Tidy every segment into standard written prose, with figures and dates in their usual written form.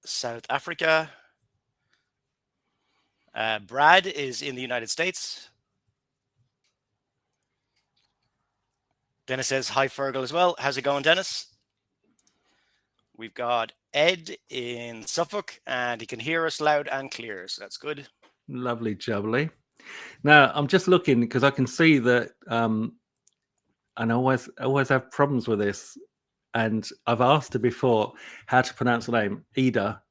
South Africa. Brad is in the United States. Dennis says, hi, Fergal, as well. How's it going, Dennis? We've got Ed in Suffolk, and he can hear us loud and clear, so that's good. Lovely jubbly. Now, I'm just looking because I can see that and I always have problems with this. And I've asked her before how to pronounce the name, Ida.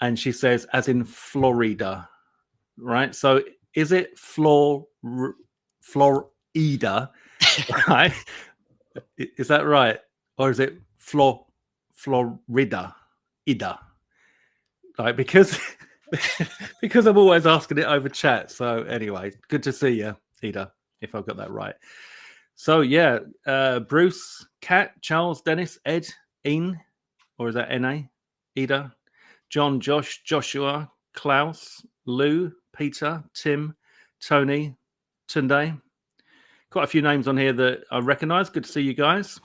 And she says, as in Florida, right? So is it Florida, right? Is that right? Or is it Florida, Ida? Like, because I'm always asking it over chat. So anyway, good to see you, Ida, if I've got that right. So yeah, Bruce, Kat, Charles, Dennis, Ed, Ian, or is that N-A? Ida, John, Josh, Joshua, Klaus, Lou, Peter, Tim, Tony, Tunde. Quite a few names on here that I recognise. Good to see you guys.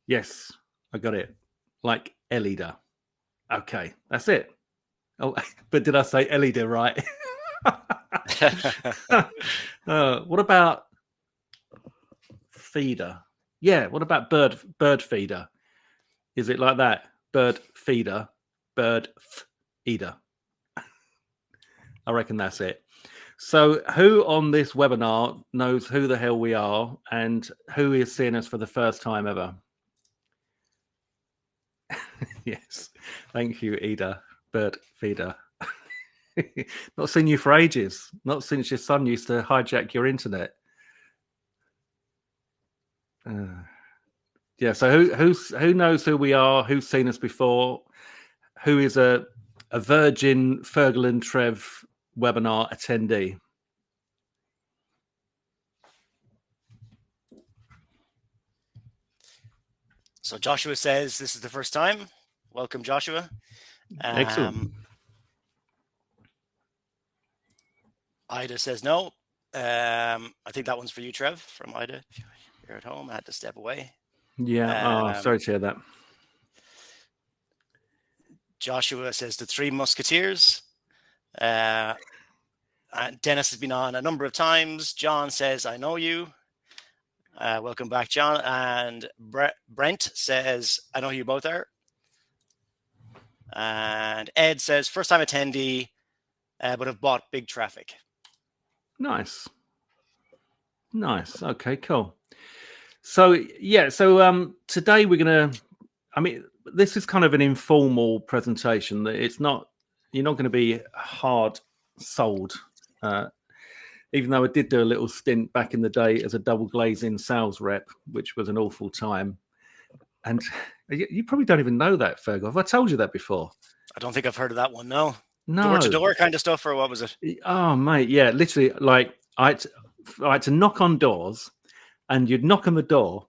Yes, I got it. Like Elida. Okay, that's it. Oh, but did I say Elida right? What about feeder? Yeah, what about bird feeder? Is it like that? Bird feeder, bird feeder. I reckon that's it. So who on this webinar knows who the hell we are and who is seeing us for the first time ever? Yes. Thank you, Ida. Bird feeder. Not seen you for ages. Not since your son used to hijack your internet. Yeah, so who knows who we are, who's seen us before, who is a virgin Fergal and Trev webinar attendee? So Joshua says this is the first time. Welcome, Joshua. Excellent. Ida says no. I think that one's for you, Trev, from Ida. If you're at home, I had to step away. Yeah. Sorry to hear that. Joshua says the Three Musketeers. And Dennis has been on a number of times. John says, I know you. Welcome back, John. And Brent says, I know who you both are. And Ed says, first time attendee, but have bought big traffic. Nice. Okay, cool. So yeah, today we're gonna. I mean, this is kind of an informal presentation. That it's not. You're not going to be hard sold. Even though I did do a little stint back in the day as a double glazing sales rep, which was an awful time. And you probably don't even know that, Fergal. Have I told you that before? I don't think I've heard of that one. No. No. Door to door kind of stuff, or what was it? Oh, mate, yeah, literally. Like I had to knock on doors, and you'd knock on the door,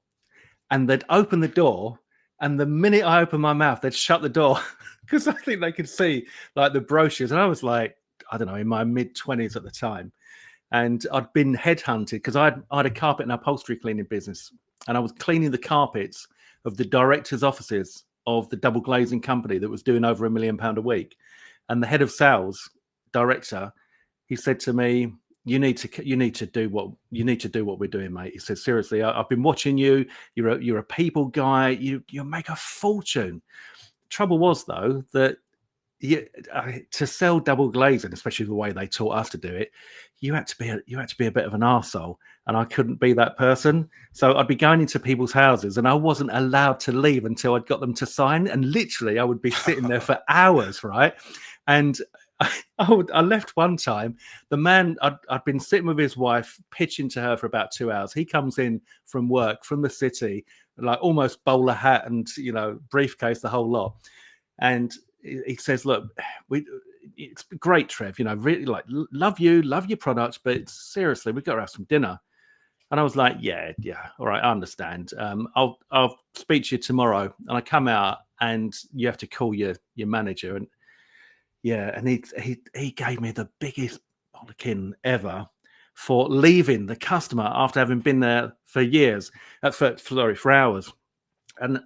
and they'd open the door, and the minute I opened my mouth, they'd shut the door because I think they could see like the brochures. And I was like, I don't know, in my mid-20s at the time. And I'd been headhunted because I had a carpet and upholstery cleaning business, and I was cleaning the carpets of the directors' offices of the double glazing company that was doing over £1 million a week. And the head of sales director, he said to me, "You need to do what we're doing, mate." He said, "Seriously, I've been watching you. You're a people guy. You'll make a fortune." Trouble was though that to sell double glazing, especially the way they taught us to do it, you had to be a bit of an arsehole, and I couldn't be that person. So I'd be going into people's houses, and I wasn't allowed to leave until I'd got them to sign. And literally, I would be sitting there for hours, right? And I left one time. The man, I'd been sitting with his wife, pitching to her for about 2 hours. He comes in from work, from the city, like almost bowler hat and briefcase, the whole lot, and he says, "Look, it's great, Trev. Really love your products, but seriously, we've got to have some dinner." And I was like, "Yeah, all right, I understand. I'll speak to you tomorrow." And I come out, and you have to call your manager, and he gave me the biggest bollocking ever for leaving the customer after having been there for years, for hours. And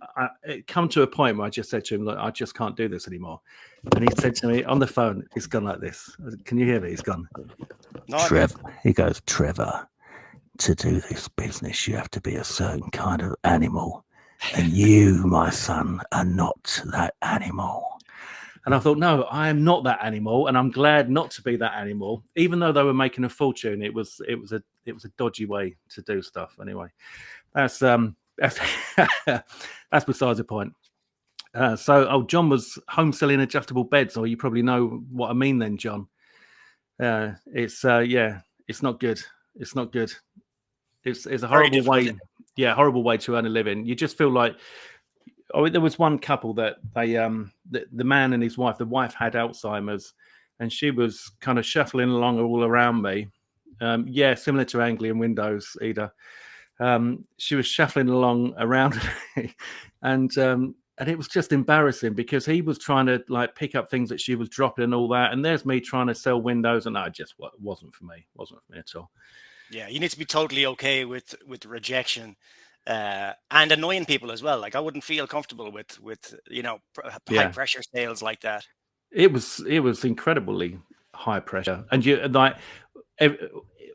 it come to a point where I just said to him, look, I just can't do this anymore. And he said to me on the phone, it's gone like this. Can you hear me? He's gone, Trevor. He goes, Trevor, to do this business, you have to be a certain kind of animal. And you, my son, are not that animal. And I thought, no, I am not that animal, and I'm glad not to be that animal. Even though they were making a fortune, it was a dodgy way to do stuff. Anyway, that's that's besides the point. John was home selling adjustable beds, or you probably know what I mean then, John. It's not good. It's not good. It's a horrible way. Yeah, horrible way to earn a living. You just feel like. There was one couple that they, the man and his wife. The wife had Alzheimer's, and she was kind of shuffling along all around me. Similar to Anglian Windows, Ida. She was shuffling along around me, and it was just embarrassing because he was trying to like pick up things that she was dropping and all that, and there's me trying to sell windows, and it just wasn't for me. Wasn't for me at all. Yeah, you need to be totally okay with rejection. And annoying people as well. Like I wouldn't feel comfortable with high pressure sales like that. It was incredibly high pressure, and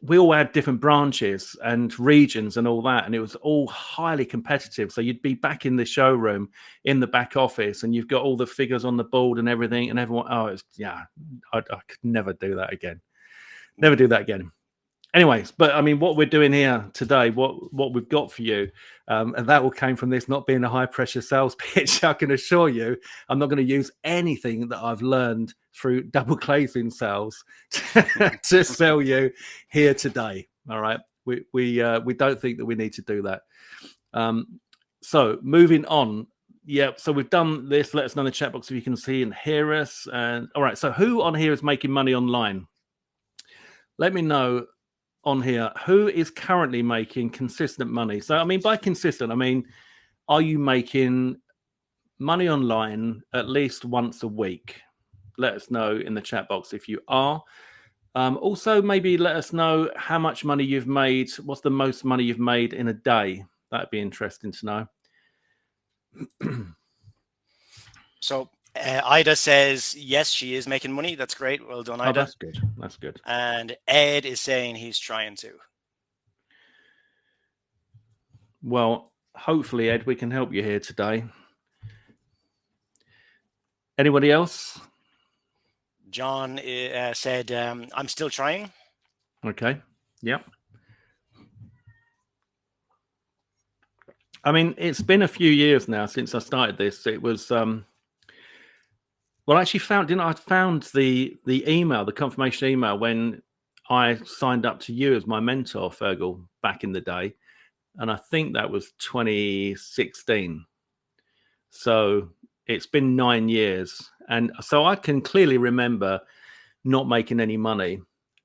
we all had different branches and regions and all that, and it was all highly competitive. So you'd be back in the showroom in the back office, and you've got all the figures on the board and everything, and everyone. I could never do that again. Never do that again. Anyways, but I mean, what we're doing here today, what we've got for you, and that all came from this not being a high pressure sales pitch. I can assure you, I'm not going to use anything that I've learned through double glazing sales to sell you here today. All right, we don't think that we need to do that. So moving on. Yeah, so we've done this. Let us know in the chat box if you can see and hear us. And all right, so who on here is making money online? Let me know. On here, who is currently making consistent money? So, I mean, by consistent, I mean, are you making money online at least once a week? Let us know in the chat box if you are. Also, maybe let us know how much money you've made. What's the most money you've made in a day? That'd be interesting to know. So, Ida says, yes, she is making money. That's great. Well done, Ida. Oh, that's good. That's good. And Ed is saying he's trying to. Well, hopefully, Ed, we can help you here today. Anybody else? John said, I'm still trying. Okay. Yep. I mean, it's been a few years now since I started this. It was... Well, I actually found the email, the confirmation email when I signed up to you as my mentor, Fergal, back in the day. And I think that was 2016. So it's been 9 years. And so I can clearly remember not making any money.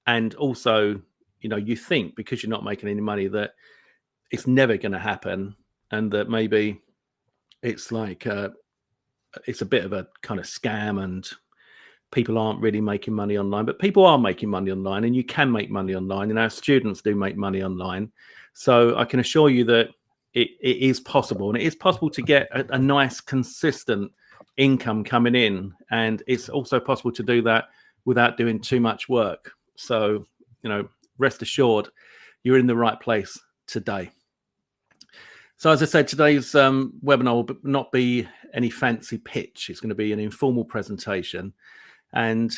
And also, you think because you're not making any money that it's never going to happen. And that maybe it's like... it's a bit of a kind of scam and people aren't really making money online, but people are making money online and you can make money online and our students do make money online. So I can assure you that it is possible, and it is possible to get a nice consistent income coming in. And it's also possible to do that without doing too much work. So, rest assured you're in the right place today. So as I said, today's webinar will not be any fancy pitch. It's going to be an informal presentation. And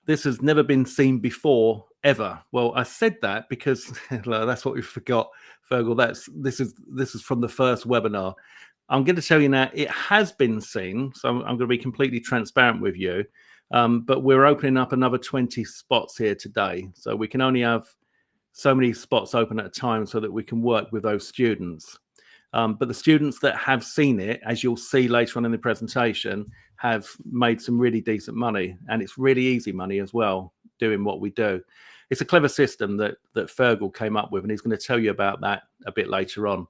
this has never been seen before, ever. Well, I said that because that's what we forgot, Fergal. This is from the first webinar. I'm going to tell you now, it has been seen. So I'm going to be completely transparent with you. But we're opening up another 20 spots here today. So we can only have so many spots open at a time so that we can work with those students. But the students that have seen it, as you'll see later on in the presentation, have made some really decent money. And it's really easy money as well, doing what we do. It's a clever system that Fergal came up with, and he's going to tell you about that a bit later on.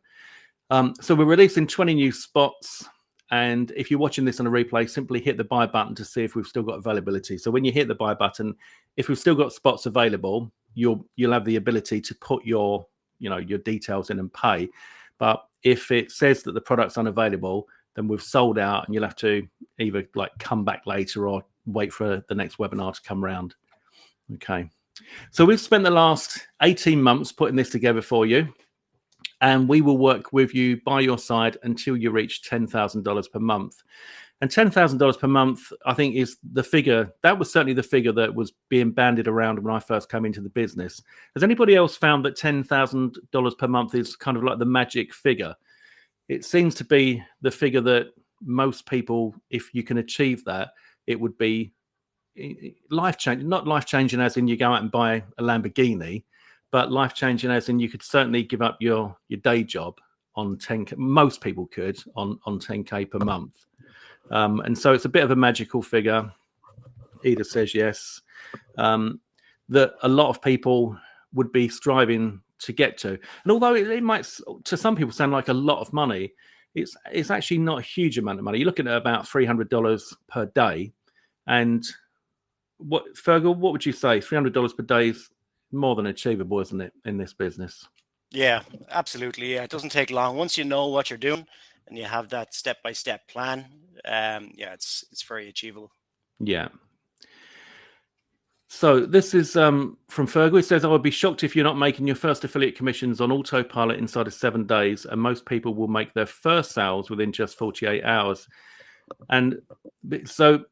So we're releasing 20 new spots. And if you're watching this on a replay, simply hit the buy button to see if we've still got availability. So when you hit the buy button, if we've still got spots available, you'll have the ability to put your details in and pay. But if it says that the product's unavailable, then we've sold out, and you'll have to either like come back later or wait for the next webinar to come around. Okay. So we've spent the last 18 months putting this together for you, and we will work with you by your side until you reach $10,000 per month. And $10,000 per month, I think, is the figure. That was certainly the figure that was being bandied around when I first came into the business. Has anybody else found that $10,000 per month is kind of like the magic figure? It seems to be the figure that most people, if you can achieve that, it would be life-changing. Not life-changing as in you go out and buy a Lamborghini, but life-changing as in you could certainly give up your day job on 10K. Most people could on 10K per month. And so it's a bit of a magical figure. Eda says yes. That a lot of people would be striving to get to. And although it might, to some people, sound like a lot of money, it's actually not a huge amount of money. You're looking at about $300 per day. And Fergal, what would you say? $300 per day is more than achievable, isn't it, in this business? Yeah, absolutely. Yeah, it doesn't take long. Once you know what you're doing and you have that step-by-step plan, it's very achievable. Yeah. So this is from Fergal. He says, I would be shocked if you're not making your first affiliate commissions on autopilot inside of 7 days, and most people will make their first sales within just 48 hours. And so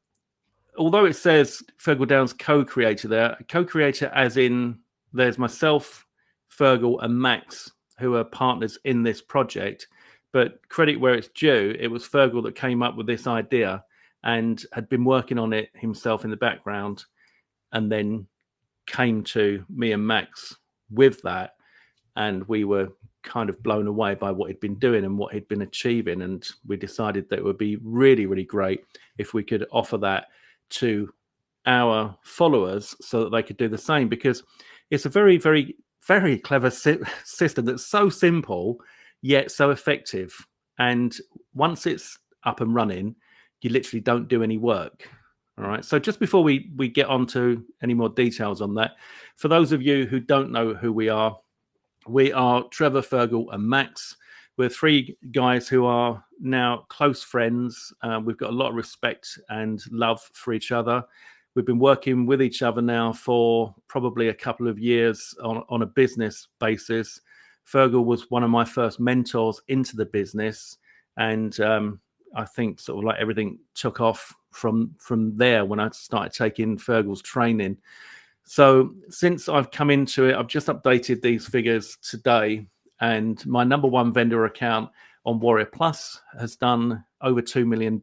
although it says Fergal Downs co-creator there, co-creator as in there's myself, Fergal and Max, who are partners in this project. But credit where it's due, it was Fergal that came up with this idea and had been working on it himself in the background, and then came to me and Max with that. And we were kind of blown away by what he'd been doing and what he'd been achieving. And we decided that it would be really, really great if we could offer that to our followers so that they could do the same, because it's a very, very, very clever system that's so simple yet so effective. And once it's up and running, you literally don't do any work. All right. So just before we get on to any more details on that, for those of you who don't know who we are Trevor, Fergal, and Max. We're 3 guys who are now close friends. We've got a lot of respect and love for each other. We've been working with each other now for probably a couple of years on a business basis. Fergal was one of my first mentors into the business, and I think sort of like everything took off from there when I started taking Fergal's training. So since I've come into it, I've just updated these figures today, and my number 1 vendor account on Warrior Plus has done over $2 million.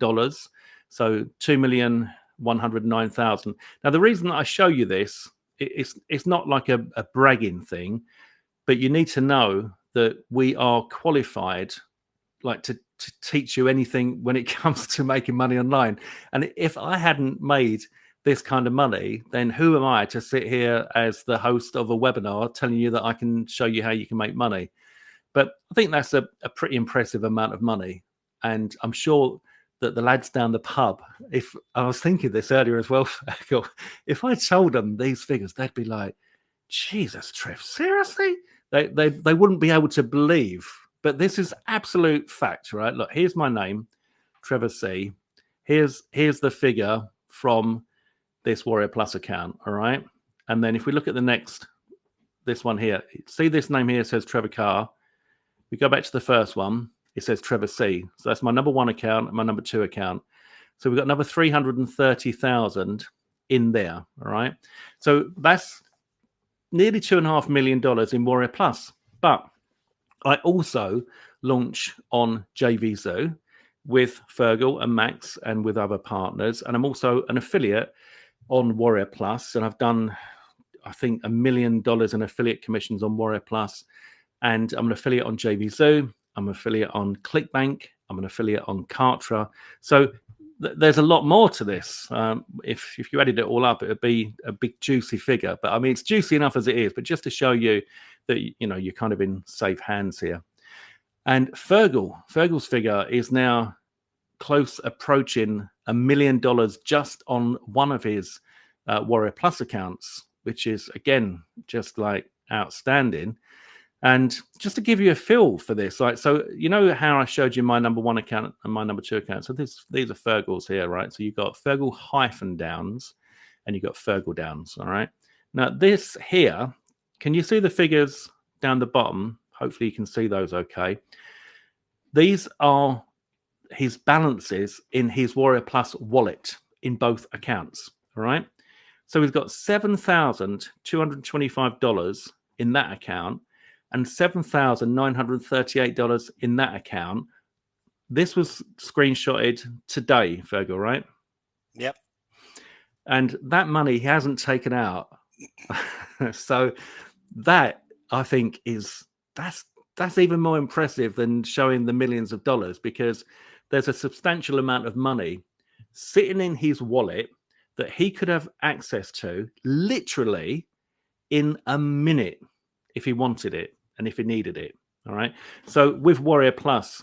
So 2,109,000. Now, the reason that I show you this, it's not like a bragging thing, but you need to know that we are qualified like to teach you anything when it comes to making money online. And if I hadn't made this kind of money, then who am I to sit here as the host of a webinar telling you that I can show you how you can make money? But I think that's a pretty impressive amount of money. And I'm sure that the lads down the pub, if I was thinking this earlier as well, if I told them these figures, they'd be like, Jesus, Trev, seriously? They wouldn't be able to believe. But this is absolute fact, right? Look, here's my name, Trevor C. Here's the figure from this Warrior Plus account, all right? And then if we look at the next, this one here, see this name here says Trevor Carr. We go back to the first one, it says Trevor C. So that's my number 1 account and my number 2 account. So we've got another 330,000 in there, all right? So that's nearly $2.5 million in Warrior Plus. But I also launch on JVZoo with Fergal and Max and with other partners. And I'm also an affiliate on Warrior Plus. And I've done, I think, $1 million in affiliate commissions on Warrior Plus. And I'm an affiliate on JVZoo. I'm an affiliate on ClickBank. I'm an affiliate on Kartra. So there's a lot more to this. If you added it all up, it would be a big juicy figure. But I mean, it's juicy enough as it is. But just to show you that you're kind of in safe hands here. And Fergal's figure is now close approaching $1 million just on one of his Warrior Plus accounts, which is again just like outstanding. And just to give you a feel for this, like, so you know how I showed you my number 1 account and my number 2 account. So these are Fergal's here, right? So you've got Fergal hyphen downs, and you've got Fergal downs. All right. Now this here, can you see the figures down the bottom? Hopefully you can see those. Okay. These are his balances in his Warrior Plus wallet in both accounts. All right. So he's got $7,225 in that account and $7,938 in that account. This was screenshotted today, Fergal, right? Yep. And that money he hasn't taken out. So that, I think, that's even more impressive than showing the millions of dollars, because there's a substantial amount of money sitting in his wallet that he could have access to literally in a minute if he wanted it and if he needed it. All right. So with Warrior Plus,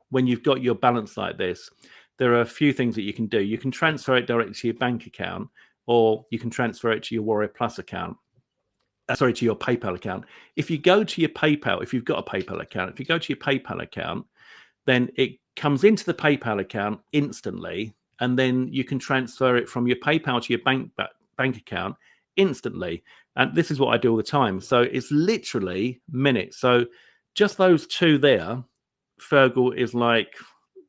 when you've got your balance like this, there are a few things that you can do. You can transfer it directly to your bank account, or you can transfer it to your Warrior Plus account. To your PayPal account. If you go to your PayPal, if you've got a PayPal account, if you go to your PayPal account, then it comes into the PayPal account instantly, and then you can transfer it from your PayPal to your bank account instantly. And this is what I do all the time. So it's literally minutes. So just those two there, Fergal is like,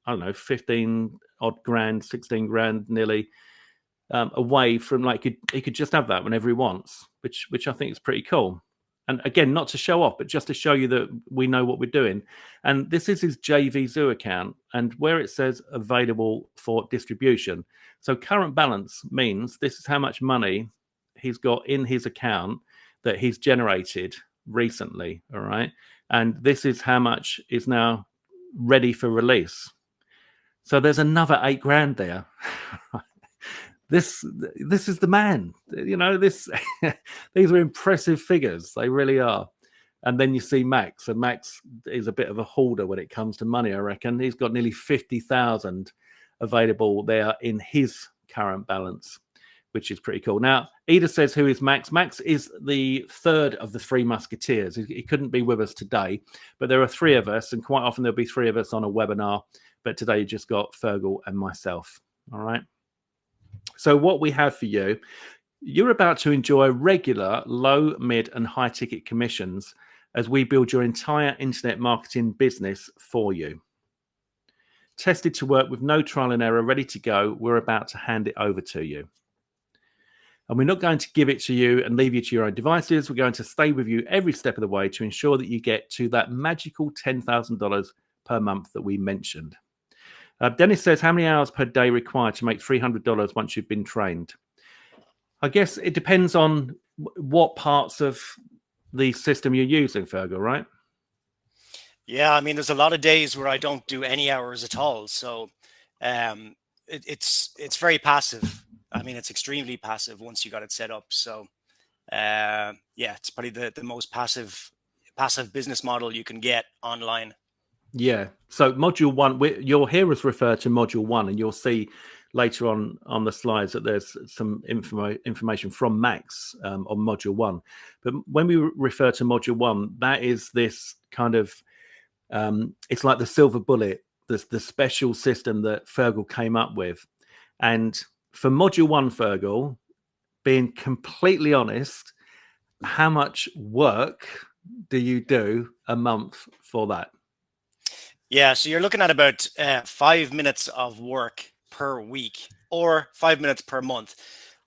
I don't know, 15 odd grand, 16 grand nearly away from, like, he could just have that whenever he wants, which I think is pretty cool. And again, not to show off, but just to show you that we know what we're doing. And this is his JV Zoo account, and where it says available for distribution. So current balance means this is how much money he's got in his account that he's generated recently. All right. And this is how much is now ready for release. So there's another 8 grand there. This is the man. You know, these are impressive figures. They really are. And then you see Max, and Max is a bit of a hoarder when it comes to money, I reckon. He's got nearly 50,000 available there in his current balance, which is pretty cool. Now, Eda says, who is Max? Max is the third of the 3 Musketeers. He couldn't be with us today, but there are 3 of us, and quite often there'll be 3 of us on a webinar. But today you just got Fergal and myself. All right. So what we have for you, you're about to enjoy regular, low, mid, and high ticket commissions as we build your entire internet marketing business for you. Tested to work with no trial and error, ready to go, we're about to hand it over to you. And we're not going to give it to you and leave you to your own devices. We're going to stay with you every step of the way to ensure that you get to that magical $10,000 per month that we mentioned. Dennis says, how many hours per day required to make $300 once you've been trained? I guess it depends on what parts of the system you're using, Fergal, right? Yeah, I mean, there's a lot of days where I don't do any hours at all. So it's very passive. I mean, it's extremely passive once you got it set up. So yeah, it's probably the most passive business model you can get online. Yeah. So module 1, you'll hear us refer to module 1, and you'll see later on the slides that there's some information from Max on module 1. But when we refer to module 1, that is this kind of, it's like the silver bullet, the special system that Fergal came up with. And for module 1, Fergal, being completely honest, how much work do you do a month for that? Yeah, so you're looking at about 5 minutes of work per week, or 5 minutes per month,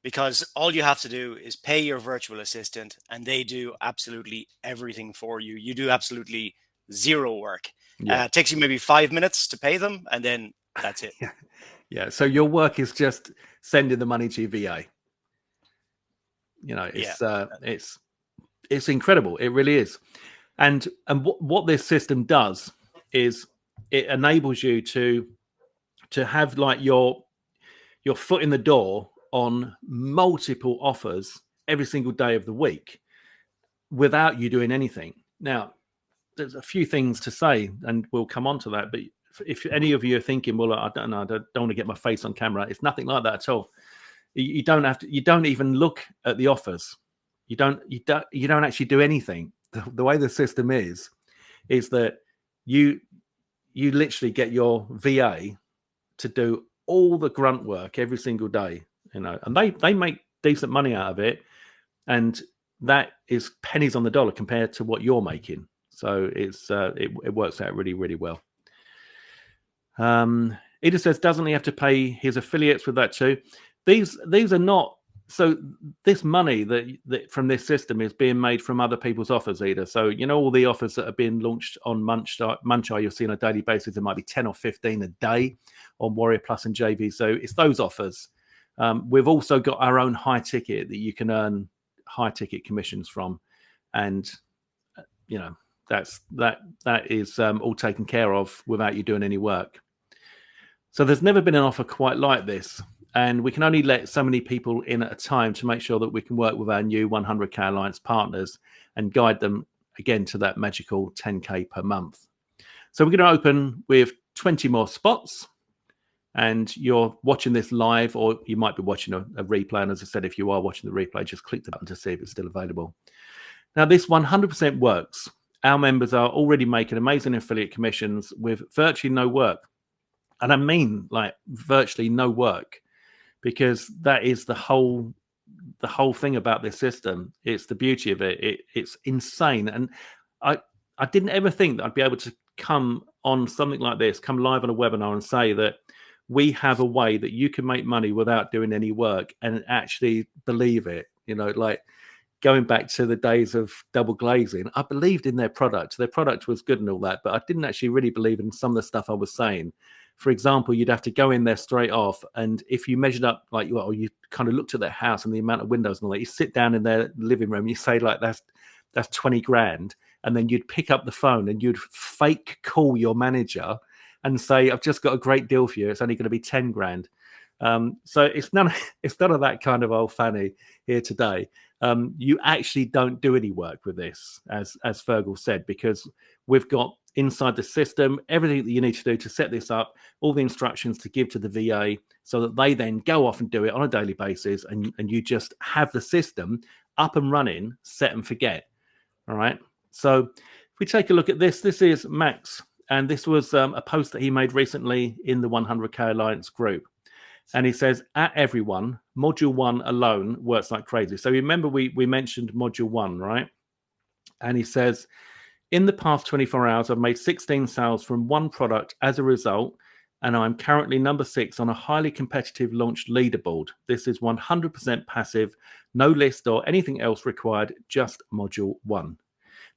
because all you have to do is pay your virtual assistant and they do absolutely everything for you. You do absolutely zero work. Yeah. It takes you maybe 5 minutes to pay them, and then that's it. Yeah. So your work is just sending the money to your VA. You know, it's incredible. It really is. And what this system does is it enables you to have like your foot in the door on multiple offers every single day of the week without you doing anything. Now, there's a few things to say, and we'll come on to that. But if any of you are thinking, well, I don't know, I don't want to get my face on camera, it's nothing like that at all. You don't have to. You don't even look at the offers. You don't actually do anything. the way the system is that you literally get your VA to do all the grunt work every single day, and they make decent money out of it, and that is pennies on the dollar compared to what you're making. So it works out really, really well. Edith says, doesn't he have to pay his affiliates with that too? These are not. So this money that from this system is being made from other people's offers, either. So all the offers that are being launched on Munchar, you'll see on a daily basis. There might be 10 or 15 a day on Warrior Plus and JV. So it's those offers. We've also got our own high ticket that you can earn high ticket commissions from, and that is all taken care of without you doing any work. So there's never been an offer quite like this. And we can only let so many people in at a time to make sure that we can work with our new 100K Alliance partners and guide them, again, to that magical 10K per month. So we're going to open with 20 more spots. And you're watching this live, or you might be watching a replay. And as I said, if you are watching the replay, just click the button to see if it's still available. Now, this 100% works. Our members are already making amazing affiliate commissions with virtually no work. And I mean, like, virtually no work. Because that is the whole thing about this system. It's the beauty of it. It's insane. And I didn't ever think that I'd be able to come on something like this, come live on a webinar and say that we have a way that you can make money without doing any work and actually believe it. Like going back to the days of double glazing, I believed in their product. Their product was good and all that, but I didn't actually really believe in some of the stuff I was saying. For example, you'd have to go in there straight off, and if you measured up, like, well, you kind of looked at their house and the amount of windows and all that, you sit down in their living room, you say, like, that's 20 grand, and then you'd pick up the phone and you'd fake call your manager and say, I've just got a great deal for you. It's only going to be 10 grand. So it's none of that kind of old fanny here today. You actually don't do any work with this, as Fergal said, because we've got inside the system everything that you need to do to set this up, all the instructions to give to the VA, so that they then go off and do it on a daily basis, and you just have the system up and running, set and forget. All right. So if we take a look at this is Max, and this was a post that he made recently in the 100K Alliance group. And he says, at everyone, module 1 alone works like crazy. So remember we mentioned module 1, right? And he says, in the past 24 hours, I've made 16 sales from one product as a result, and I'm currently number 6 on a highly competitive launched leaderboard. This is 100% passive, no list or anything else required, just module 1.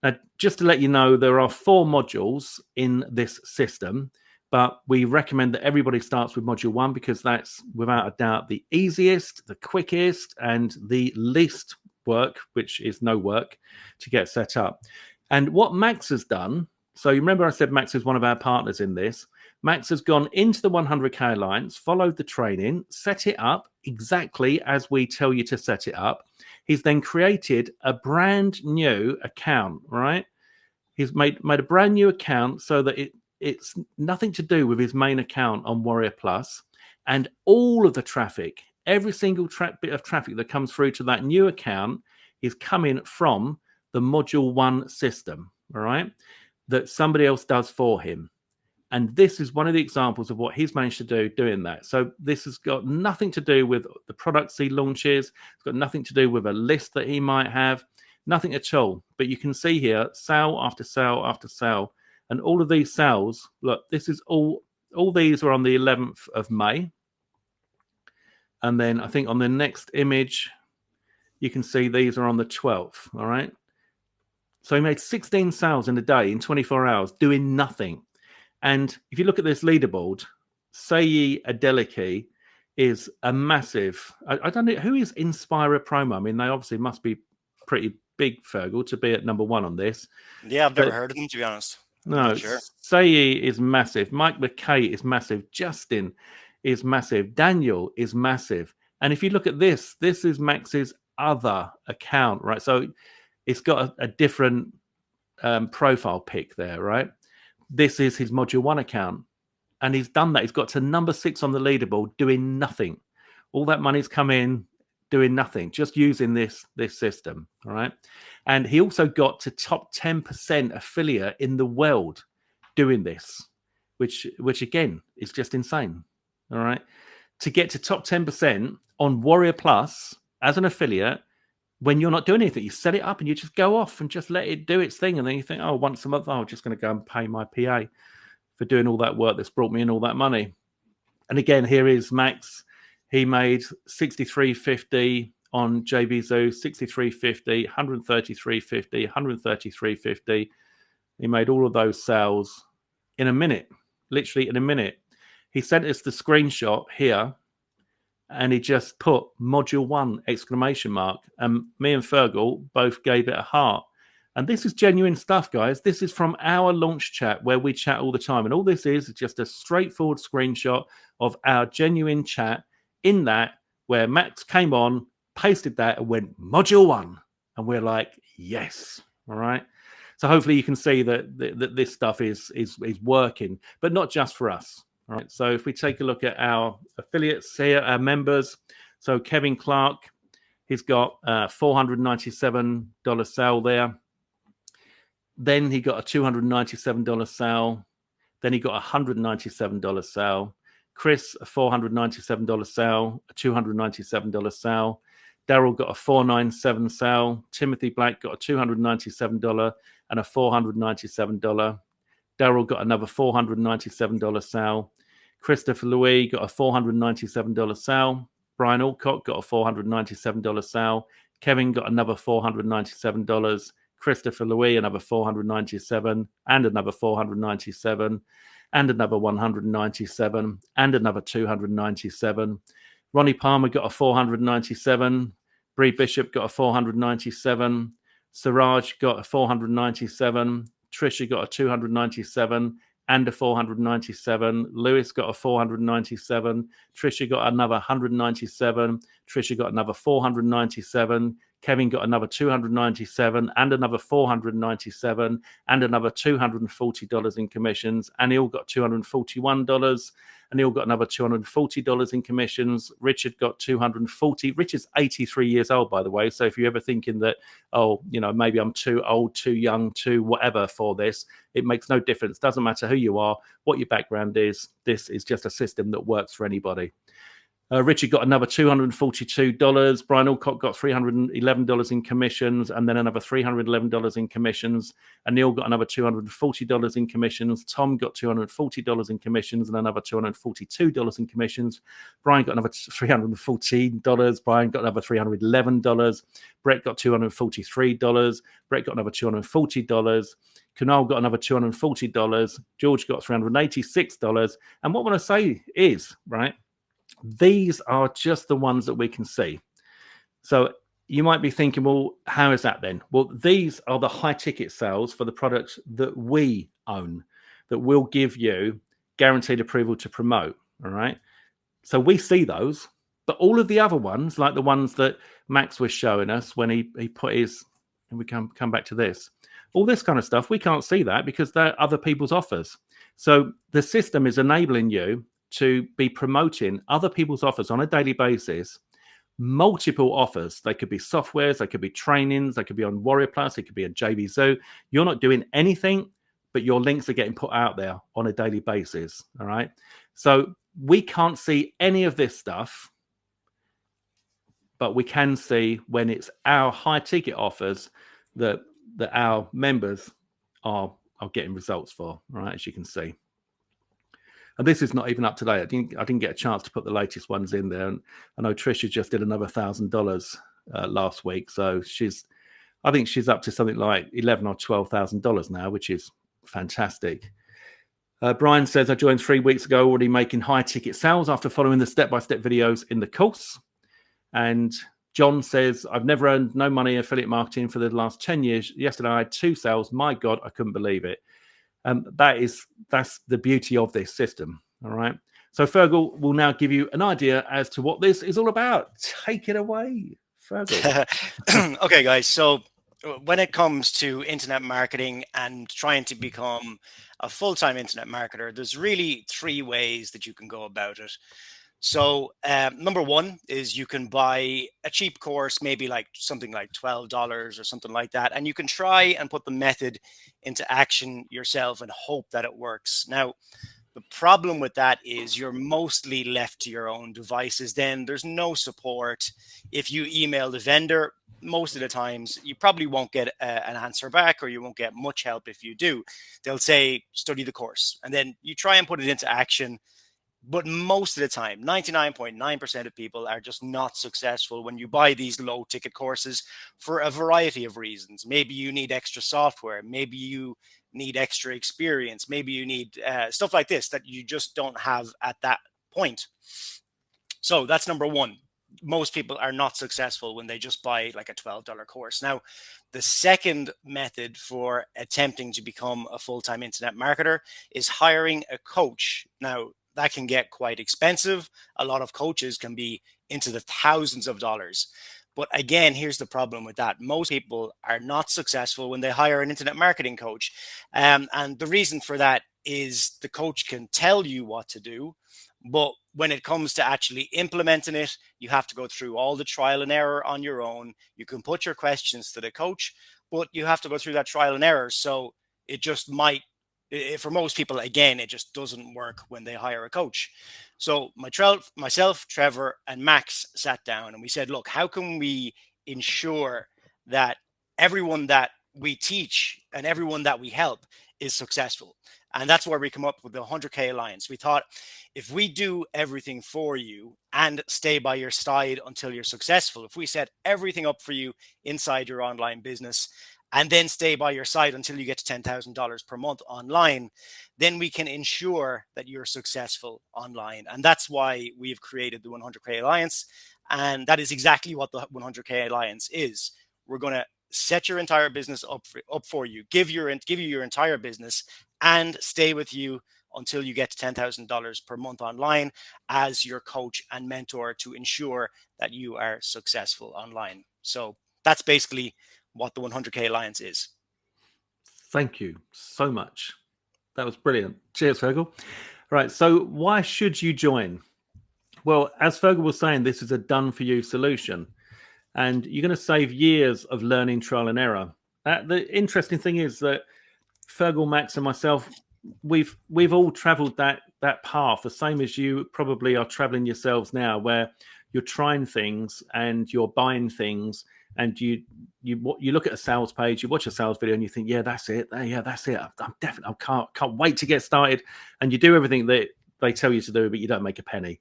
Now, just to let you know, there are 4 modules in this system, but we recommend that everybody starts with module 1 because that's without a doubt the easiest, the quickest, and the least work, which is no work, to get set up. And what Max has done, so you remember I said Max is one of our partners in this. Max has gone into the 100K Alliance, followed the training, set it up exactly as we tell you to set it up. He's then created a brand new account, right? He's made a brand new account so that it's nothing to do with his main account on Warrior Plus, and all of the traffic, every single bit of traffic that comes through to that new account is coming from the module 1 system, all right, that somebody else does for him. And this is one of the examples of what he's managed to do doing that. So this has got nothing to do with the products he launches. It's got nothing to do with a list that he might have, nothing at all. But you can see here, sale after sale after sale. And all of these sales, look, this is all these are on the 11th of May. And then I think on the next image, you can see these are on the 12th, all right? So he made 16 sales in a day in 24 hours doing nothing. And if you look at this leaderboard, Sayi Adeliki is a massive, I don't know, who is Inspira Promo? I mean, they obviously must be pretty big, Fergal, to be at number 1 on this. Yeah, I've never heard of them, to be honest. No, sure. Sayi is massive. Mike McKay is massive. Justin is massive. Daniel is massive. And if you look at this is Max's other account, right? So it's got a different profile pic there, right? This is his module 1 account. And he's done that. He's got to number 6 on the leaderboard doing nothing. All that money's come in, doing nothing, just using this system. All right. And he also got to top 10% affiliate in the world doing this, which again is just insane. All right. To get to top 10% on Warrior Plus as an affiliate when you're not doing anything. You set it up and you just go off and just let it do its thing. And then you think, oh, once a month, I'm just going to go and pay my PA for doing all that work that's brought me in all that money. And again, here is Max. He made 63.50 on JVZoo, 63.50, 133.50, 133.50. He made all of those sales in a minute, literally in a minute. He sent us the screenshot here, and he just put module 1 exclamation mark. And me and Fergal both gave it a heart. And this is genuine stuff, guys. This is from our launch chat where we chat all the time. And all this is just a straightforward screenshot of our genuine chat in that where Max came on, pasted that and went module 1. And we're like, yes. All right. So hopefully you can see that this stuff is working, but not just for us. All right. So if we take a look at our affiliates here, our members. So Kevin Clark, he's got a $497 sale there. Then he got a $297 sale. Then he got a $197 sale. Chris, a $497 sale, a $297 sale. Daryl got a $497 sale. Timothy Black got a $297 and a $497. Daryl got another $497 sale. Christopher Louis got a $497 sale. Brian Alcott got a $497 sale. Kevin got another $497. Christopher Louis, another $497, and another $497, and another $197, and another $297. Ronnie Palmer got a $497. Bree Bishop got a $497. Siraj got a $497. Trisha got a $297 and a $497. Lewis got a $497. Trisha got another $197. Trisha got another $497. Kevin got another $297 and another $497 and another $240 in commissions. Anil got $241 and Anil got another $240 in commissions. Richard got $240. Richard's 83 years old, by the way. So if you're ever thinking that, oh, you know, maybe I'm too old, too young, too whatever for this, it makes no difference. Doesn't matter who you are, what your background is. This is just a system that works for anybody. Richard got another $242. Brian Alcott got $311 in commissions, and then another $311 in commissions. Anil got another $240 in commissions. Tom got $240 in commissions, and another $242 in commissions. Brian got another $314. Brian got another $311. Brett got $243. Brett got another $240. Kunal got another $240. George got $386. And what I want to say is, right, these are just the ones that we can see. So you might be thinking, well, how is that then? Well, these are the high ticket sales for the products that we own, that will give you guaranteed approval to promote. All right. So we see those, but all of the other ones, like the ones that Max was showing us when he put his, and we come back to this, all this kind of stuff, we can't see that because they're other people's offers. So the system is enabling you to be promoting other people's offers on a daily basis, multiple offers. They could be softwares, they could be trainings, they could be on Warrior Plus, it could be a JVZoo. You're not doing anything, but your links are getting put out there on a daily basis. All right. So we can't see any of this stuff, but we can see when it's our high ticket offers that our members are getting results for, right? As you can see. And this is not even up to date. I didn't get a chance to put the latest ones in there. And I know Trisha just did another $1,000 last week. So I think she's up to something like $11,000 or $12,000 now, which is fantastic. Brian says, I joined 3 weeks ago, already making high ticket sales after following the step-by-step videos in the course. And John says, I've never earned no money in affiliate marketing for the last 10 years. Yesterday I had 2 sales. My God, I couldn't believe it. That's the beauty of this system. All right. So Fergal will now give you an idea as to what this is all about. Take it away, Fergal. Okay, guys. So when it comes to internet marketing and trying to become a full-time internet marketer, there's really 3 ways that you can go about it. So number one is you can buy a cheap course, maybe like something like $12 or something like that. And you can try and put the method into action yourself and hope that it works. Now, the problem with that is you're mostly left to your own devices. Then there's no support. If you email the vendor, most of the times you probably won't get an answer back, or you won't get much help if you do. They'll say, study the course. And then you try and put it into action. But most of the time, 99.9% of people are just not successful when you buy these low ticket courses for a variety of reasons. Maybe you need extra software. Maybe you need extra experience. Maybe you need stuff like this that you just don't have at that point. So that's number one. Most people are not successful when they just buy like a $12 course. Now, the second method for attempting to become a full-time internet marketer is hiring a coach. Now, that can get quite expensive. A lot of coaches can be into the thousands of dollars. But again, here's the problem with that. Most people are not successful when they hire an internet marketing coach. And the reason for that is the coach can tell you what to do, but when it comes to actually implementing it, you have to go through all the trial and error on your own. You can put your questions to the coach, but you have to go through that trial and error. So it just might, for most people, again, it just doesn't work when they hire a coach. So myself, Trevor, and Max sat down and we said, look, how can we ensure that everyone that we teach and everyone that we help is successful? And that's where we come up with the 100K Alliance. We thought, if we do everything for you and stay by your side until you're successful, if we set everything up for you inside your online business and then stay by your side until you get to $10,000 per month online, then we can ensure that you're successful online. And that's why we've created the 100K Alliance. And that is exactly what the 100K Alliance is. We're going to set your entire business up for you, give you your entire business, and stay with you until you get to $10,000 per month online as your coach and mentor to ensure that you are successful online. So that's basically what the 100K Alliance is. Thank you so much. That was brilliant. Cheers, Fergal. Right. So why should you join? Well, as Fergal was saying, this is a done-for-you solution. And you're going to save years of learning, trial and error. The interesting thing is that Fergal, Max, and myself, we've all travelled that path, the same as you probably are travelling yourselves now, where you're trying things and you're buying things, and you look at a sales page, you watch a sales video, and you think, yeah, that's it. Yeah, that's it. I'm definitely, I can't wait to get started. And you do everything that they tell you to do, but you don't make a penny.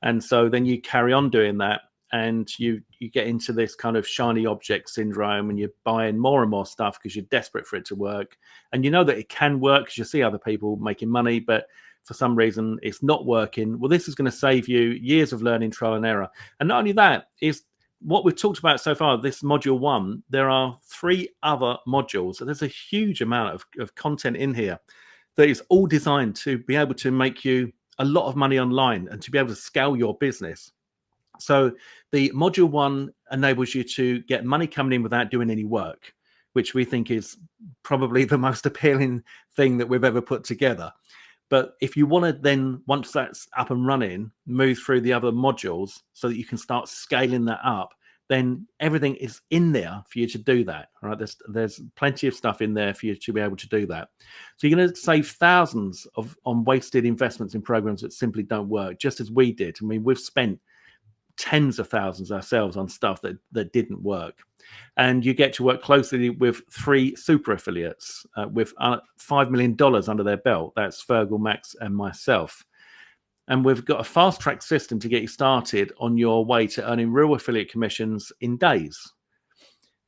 And so then you carry on doing that. And you get into this kind of shiny object syndrome, and you're buying more and more stuff because you're desperate for it to work. And you know that it can work because you see other people making money, but for some reason it's not working. Well, this is going to save you years of learning, trial and error. And not only that, is what we've talked about so far, this module 1, there are 3 other modules. So there's a huge amount of content in here that is all designed to be able to make you a lot of money online and to be able to scale your business. So the module 1 enables you to get money coming in without doing any work, which we think is probably the most appealing thing that we've ever put together. But if you want to then, once that's up and running, move through the other modules so that you can start scaling that up, then everything is in there for you to do that. All right, there's plenty of stuff in there for you to be able to do that. So you're going to save thousands on wasted investments in programs that simply don't work, just as we did. I mean, we've spent tens of thousands ourselves on stuff that didn't work. And you get to work closely with 3 super affiliates with $5 million under their belt. That's Fergal, Max, and myself. And we've got a fast track system to get you started on your way to earning real affiliate commissions in days.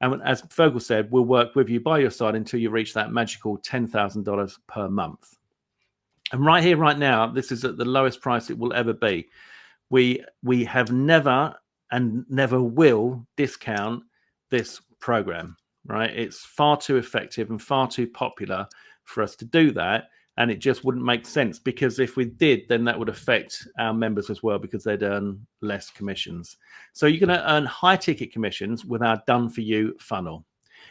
And as Fergal said, we'll work with you by your side until you reach that magical $10,000 per month. And right here, right now, this is at the lowest price it will ever be. We have never and never will discount this program, right? It's far too effective and far too popular for us to do that. And it just wouldn't make sense, because if we did, then that would affect our members as well, because they'd earn less commissions. So you're going to earn high ticket commissions with our done for you funnel.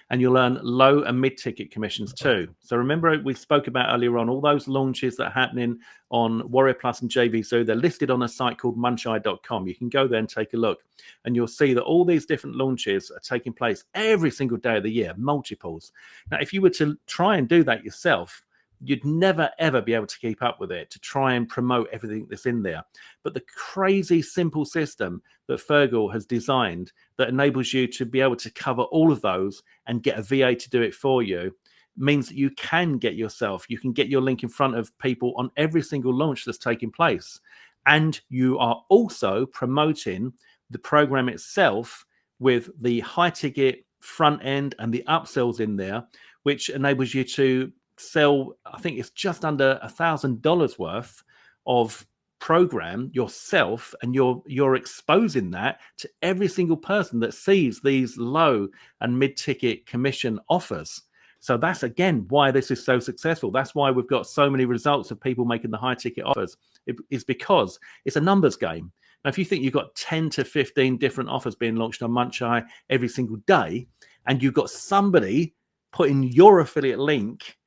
And you'll earn low and mid-ticket commissions too. So remember, we spoke about earlier on all those launches that are happening on Warrior Plus and JVZoo. They're listed on a site called muncheye.com. You can go there and take a look, and you'll see that all these different launches are taking place every single day of the year, multiples. Now, if you were to try and do that yourself, you'd never, ever be able to keep up with it to try and promote everything that's in there. But the crazy simple system that Fergal has designed that enables you to be able to cover all of those and get a VA to do it for you means that you can get your link in front of people on every single launch that's taking place. And you are also promoting the program itself with the high ticket front end and the upsells in there, which enables you to sell, I think it's just under $1,000 worth of program yourself, and you're exposing that to every single person that sees these low and mid-ticket commission offers. So that's again why this is so successful. That's why we've got so many results of people making the high ticket offers. It is because it's a numbers game. Now, if you think you've got 10 to 15 different offers being launched on Muncheye every single day, and you've got somebody putting your affiliate link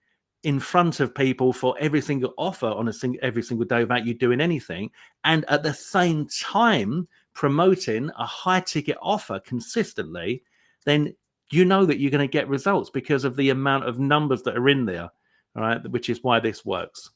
in front of people for every single offer on every single day without you doing anything, and at the same time promoting a high ticket offer consistently, then you know that you're going to get results because of the amount of numbers that are in there, all right, which is why this works.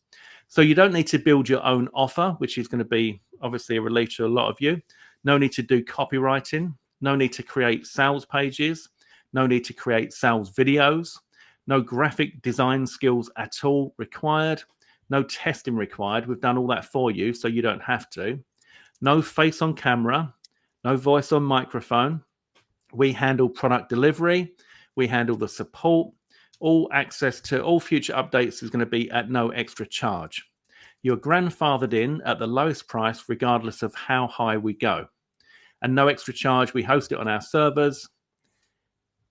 So you don't need to build your own offer, which is going to be obviously a relief to a lot of you. No need to do copywriting. No need to create sales pages. No need to create sales videos. No graphic design skills at all required. No testing required. We've done all that for you, so you don't have to. No face on camera. No voice on microphone. We handle product delivery. We handle the support. All access to all future updates is going to be at no extra charge. You're grandfathered in at the lowest price, regardless of how high we go. And no extra charge. We host it on our servers.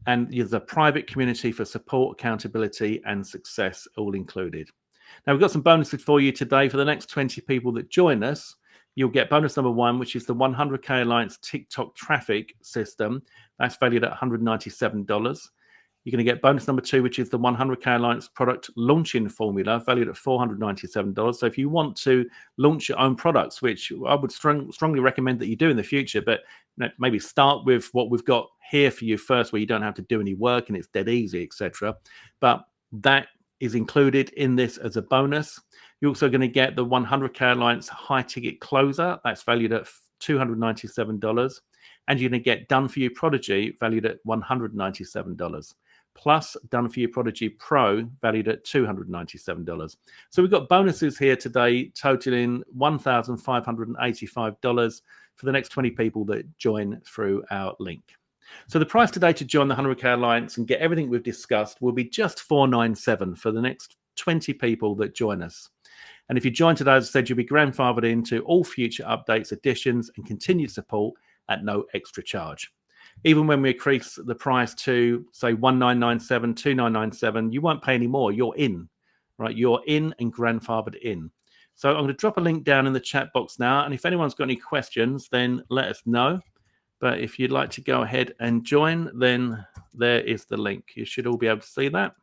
And there's a private community for support, accountability, and success, all included. Now, we've got some bonuses for you today. For the next 20 people that join us, you'll get bonus number 1, which is the 100K Alliance TikTok traffic system. That's valued at $197. You're going to get bonus number 2, which is the 100K Alliance product launching formula, valued at $497. So if you want to launch your own products, which I would strongly recommend that you do in the future, but maybe start with what we've got here for you first, where you don't have to do any work and it's dead easy, etc. But that is included in this as a bonus. You're also going to get the 100K Alliance high ticket closer. That's valued at $297. And you're going to get Done For You Prodigy, valued at $197. Plus Done For You Prodigy Pro, valued at $297. So we've got bonuses here today totaling $1,585 for the next 20 people that join through our link. So the price today to join the 100K Alliance and get everything we've discussed will be just $497 for the next 20 people that join us. And if you join today, as I said, you'll be grandfathered into all future updates, additions, and continued support at no extra charge. Even when we increase the price to, say, $1,997, $2,997, you won't pay any more. You're in, right? You're in and grandfathered in. So I'm going to drop a link down in the chat box now. And if anyone's got any questions, then let us know. But if you'd like to go ahead and join, then there is the link. You should all be able to see that.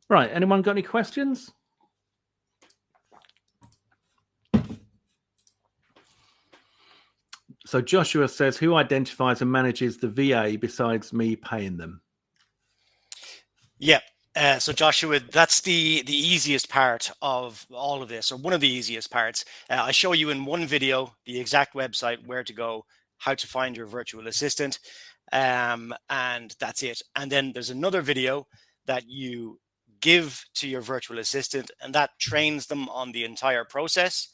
Right. Anyone got any questions? So Joshua says, who identifies and manages the VA besides me paying them? Yeah. So Joshua, that's the easiest part of all of this, or one of the easiest parts. I show you in one video the exact website, where to go, how to find your virtual assistant, and that's it. And then there's another video that you give to your virtual assistant, and that trains them on the entire process.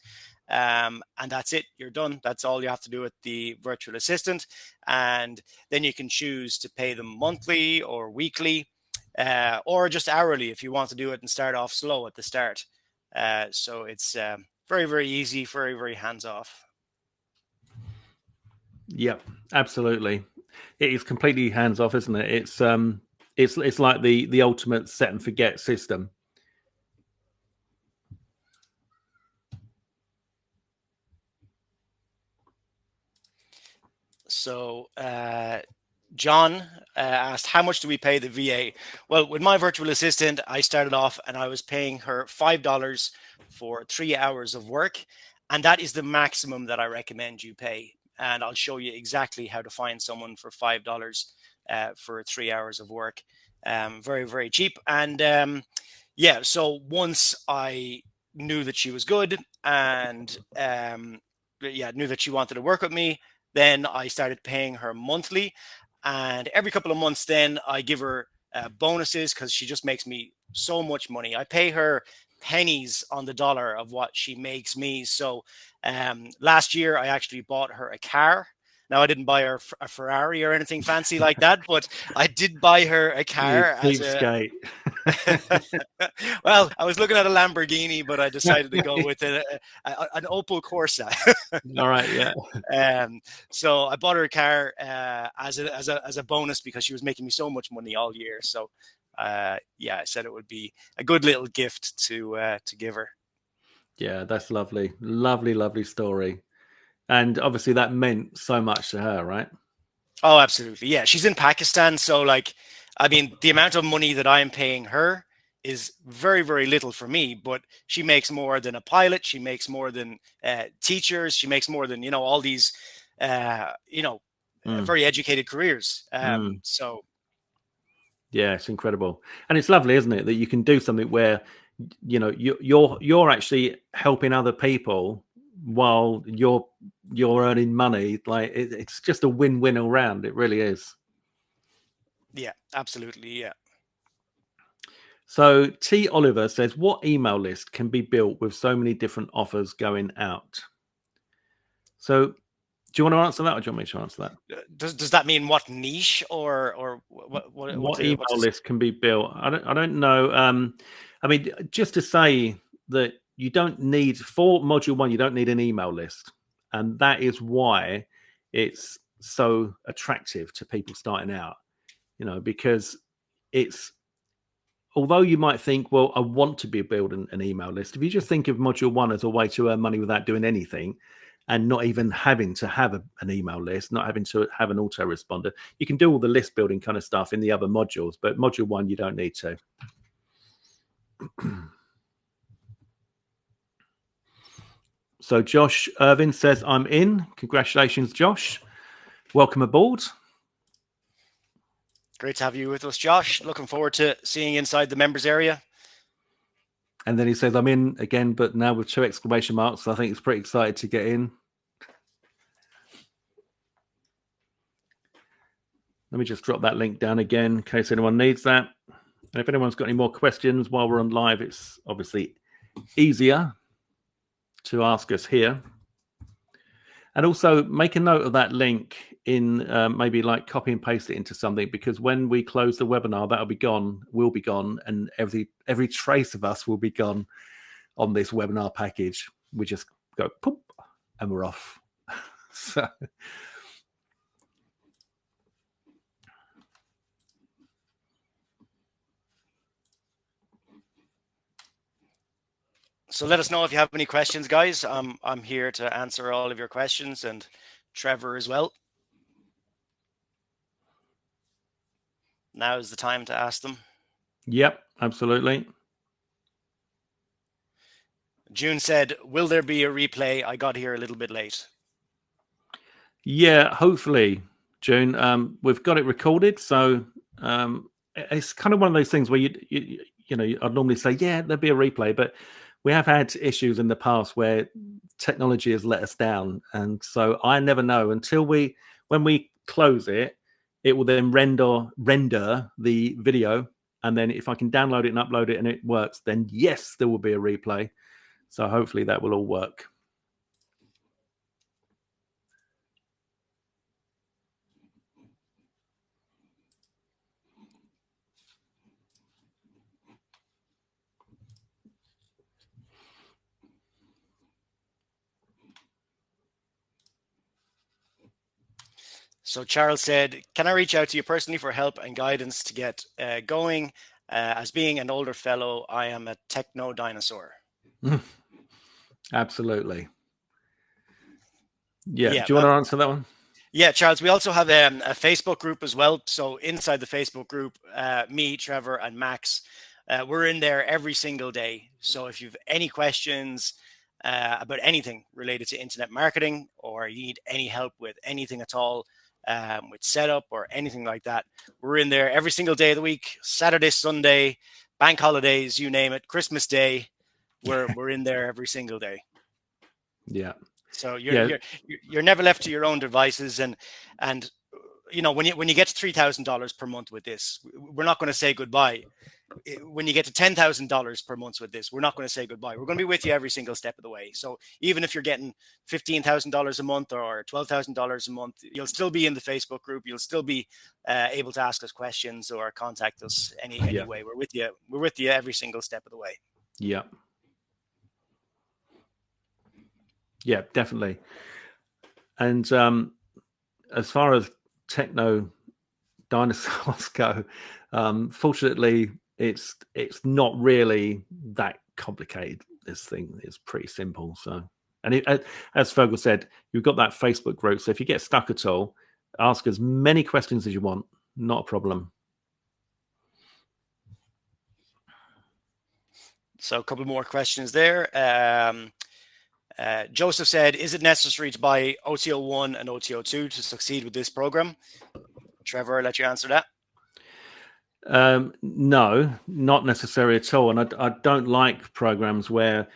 And that's it. You're done. That's all you have to do with the virtual assistant. And then you can choose to pay them monthly or weekly, or just hourly if you want to do it and start off slow at the start. So it's very, very easy, very, very hands-off. Yep, absolutely. It is completely hands-off, isn't it? It's like the ultimate set and forget system. So John asked, how much do we pay the VA? Well, with my virtual assistant, I started off and I was paying her $5 for 3 hours of work. And that is the maximum that I recommend you pay. And I'll show you exactly how to find someone for $5 for 3 hours of work. Very, very cheap. And yeah, so once I knew that she was good and knew that she wanted to work with me, then I started paying her monthly. And every couple of months, then I give her bonuses because she just makes me so much money. I pay her pennies on the dollar of what she makes me. So last year, I actually bought her a car. Now, I didn't buy her a Ferrari or anything fancy like that, but I did buy her a You car as a. cheapskate. Well, I was looking at a Lamborghini, but I decided to go with an Opel Corsa. All right, yeah. So I bought her a car as a bonus because she was making me so much money all year. So yeah, I said it would be a good little gift to give her. Yeah, that's lovely. Lovely, lovely story. And obviously that meant so much to her, right? Oh, absolutely. Yeah, she's in Pakistan, so like, I mean, the amount of money that I'm paying her is very, very little for me, but she makes more than a pilot. She makes more than teachers. She makes more than, all these, very educated careers. So. Yeah, it's incredible. And it's lovely, isn't it, that you can do something where, you're actually helping other people while you're earning money. Like it's just a win-win all round. It really is. Yeah, absolutely. Yeah. So T. Oliver says, what email list can be built with so many different offers going out? So do you want to answer that, or do you want me to answer that? Does that mean what niche or what email list can be built? I don't know. I mean, just to say that you don't need, for module 1, you don't need an email list, and that is why it's so attractive to people starting out. Because it's, although you might think, well, I want to be building an email list. If you just think of module 1 as a way to earn money without doing anything, and not even having to have an email list, not having to have an autoresponder, you can do all the list building kind of stuff in the other modules, but module 1, you don't need to. So Josh Irvin says, I'm in. Congratulations, Josh. Welcome aboard. Great to have you with us, Josh. Looking forward to seeing you inside the members area. And then he says, I'm in again, but now with 2 exclamation marks. So I think he's pretty excited to get in. Let me just drop that link down again in case anyone needs that. And if anyone's got any more questions while we're on live, it's obviously easier to ask us here. And also make a note of that link in maybe like copy and paste it into something, because when we close the webinar, that'll be gone, will be gone, and every trace of us will be gone on this webinar package. We just go poop and we're off. So let us know if you have any questions, guys. I'm here to answer all of your questions, and Trevor as well. Now is the time to ask them. Yep, absolutely. June said, will there be a replay? I got here a little bit late. Yeah, hopefully, June. We've got it recorded, so it's kind of one of those things where I'd normally say, yeah, there'll be a replay, but we have had issues in the past where technology has let us down, and so I never know until when we close it, it will then render the video, and then if I can download it and upload it and it works, then yes, there will be a replay. So hopefully that will all work. So Charles said, can I reach out to you personally for help and guidance to get going? As being an older fellow, I am a techno dinosaur. Absolutely. Yeah. Do you want to answer that one? Yeah, Charles, we also have a Facebook group as well. So inside the Facebook group, me, Trevor, and Max, we're in there every single day. So if you've any questions about anything related to internet marketing, or you need any help with anything at all, with setup or anything like that, we're in there every single day of the week, Saturday, Sunday, bank holidays, you name it, Christmas Day. We're in there every single day. Yeah. So Yeah. you're never left to your own devices, and you know, when you get to $3,000 per month with this, we're not going to say goodbye. When you get to $10,000 per month with this, we're not going to say goodbye. We're going to be with you every single step of the way. So even if you're getting $15,000 a month or $12,000 a month, you'll still be in the Facebook group. You'll still be able to ask us questions or contact us any way. We're with you. We're with you every single step of the way. Yeah. Yeah, definitely. And as far as techno dinosaurs go, fortunately, it's not really that complicated. This thing is pretty simple. So, and as Fergal said, you've got that Facebook group. So if you get stuck at all, ask as many questions as you want. Not a problem. So a couple more questions there. Joseph said, is it necessary to buy OTO1 and OTO2 to succeed with this program? Trevor, I'll let you answer that. No, not necessary at all. And I don't like programs where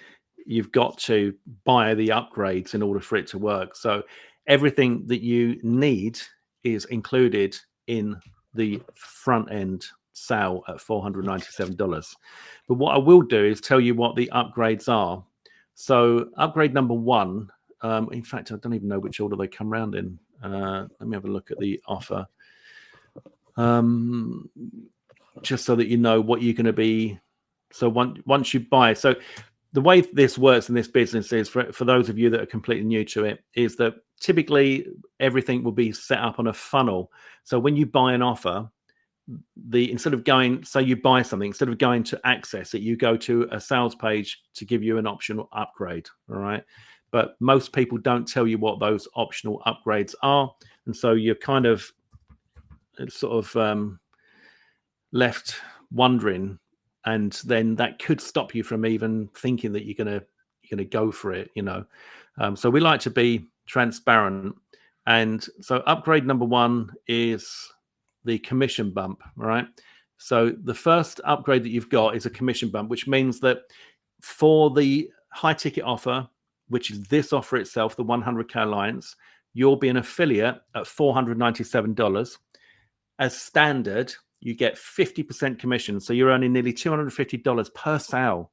you've got to buy the upgrades in order for it to work. So everything that you need is included in the front end sale at $497. But what I will do is tell you what the upgrades are. So upgrade number one, in fact, I don't even know which order they come round in. Let me have a look at the offer. Just so that you know what you're going to be. So once you buy, so the way this works in this business is, for those of you that are completely new to it, is that typically everything will be set up on a funnel. So when you buy an offer, instead of going, say you buy something, instead of going to access it, you go to a sales page to give you an optional upgrade. All right. But most people don't tell you what those optional upgrades are. And so you're kind of sort of left wondering, and then that could stop you from even thinking that you're gonna go for it, you know. So we like to be transparent. And so upgrade number one is the commission bump. All right. So the first upgrade that you've got is a commission bump, which means that for the high ticket offer, which is this offer itself, the 100K Alliance, you'll be an affiliate at $497. As standard, you get 50% commission. So you're earning nearly $250 per sale